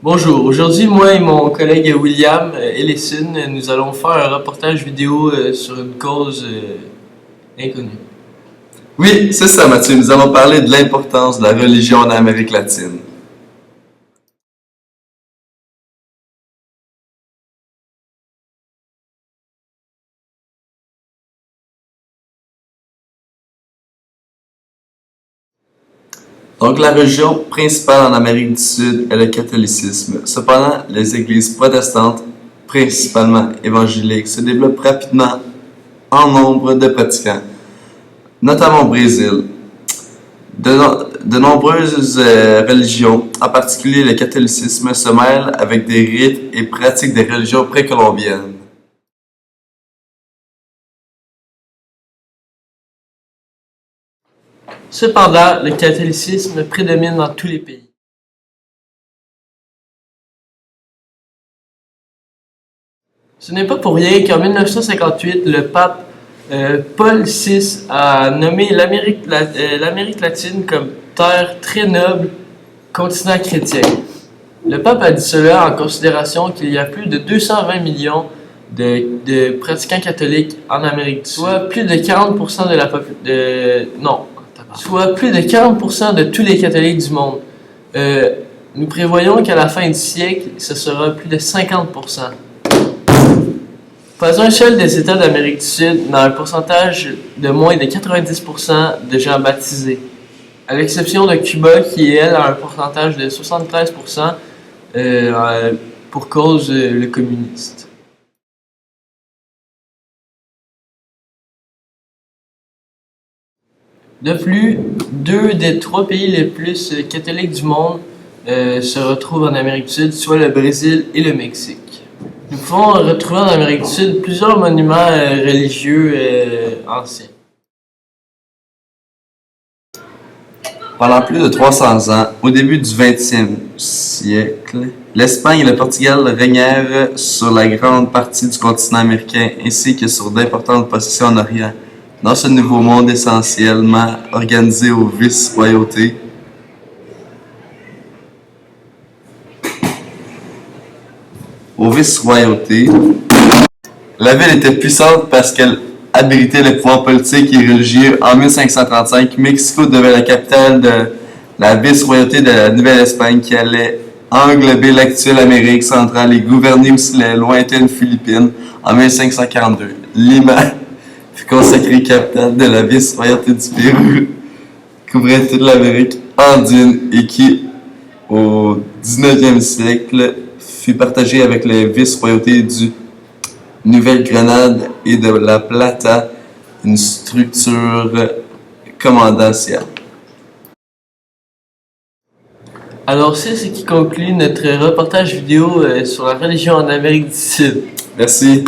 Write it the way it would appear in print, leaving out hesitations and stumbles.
Bonjour, aujourd'hui moi et mon collègue William Ellison, nous allons faire un reportage vidéo sur une cause inconnue. Oui, c'est ça, Mathieu. Nous allons parler de l'importance de la religion en Amérique latine. Donc, la religion principale en Amérique du Sud est le catholicisme. Cependant, les églises protestantes, principalement évangéliques, se développent rapidement en nombre de pratiquants, notamment au Brésil. De nombreuses religions, en particulier le catholicisme, se mêlent avec des rites et pratiques des religions précolombiennes. Cependant, le catholicisme prédomine dans tous les pays. Ce n'est pas pour rien qu'en 1958, le pape Paul VI a nommé l'Amérique latine comme terre très noble, continent chrétien. Le pape a dit cela en considération qu'il y a plus de 220 millions de pratiquants catholiques en Amérique du Sud, soit plus de 40% de la soit plus de 40% de tous les catholiques du monde. Nous prévoyons qu'à la fin du siècle, ce sera plus de 50%. Pas un seul des États d'Amérique du Sud n'a un pourcentage de moins de 90% de gens baptisés, à l'exception de Cuba qui, elle, a un pourcentage de 73% pour cause le communiste. De plus, deux des trois pays les plus catholiques du monde se retrouvent en Amérique du Sud, soit le Brésil et le Mexique. Nous pouvons retrouver en Amérique du Sud plusieurs monuments religieux anciens. Pendant plus de 300 ans, au début du 20e siècle, l'Espagne et le Portugal régnèrent sur la grande partie du continent américain ainsi que sur d'importantes possessions en Orient. Dans ce nouveau monde essentiellement organisé aux vice-royautés, la ville était puissante parce qu'elle abritait les pouvoirs politiques et religieux. En 1535, Mexico devint la capitale de la vice-royauté de la Nouvelle-Espagne qui allait englober l'actuelle Amérique centrale et gouverner aussi les lointaines Philippines. En 1542, Lima fut consacrée capitale de la vice-royauté du Pérou, couvrait toute l'Amérique andine et qui, au 19e siècle, fut partagée avec les vice-royautés du Nouvelle-Grenade et de La Plata, une structure commandantielle. Alors c'est ce qui conclut notre reportage vidéo sur la religion en Amérique du Sud. Merci.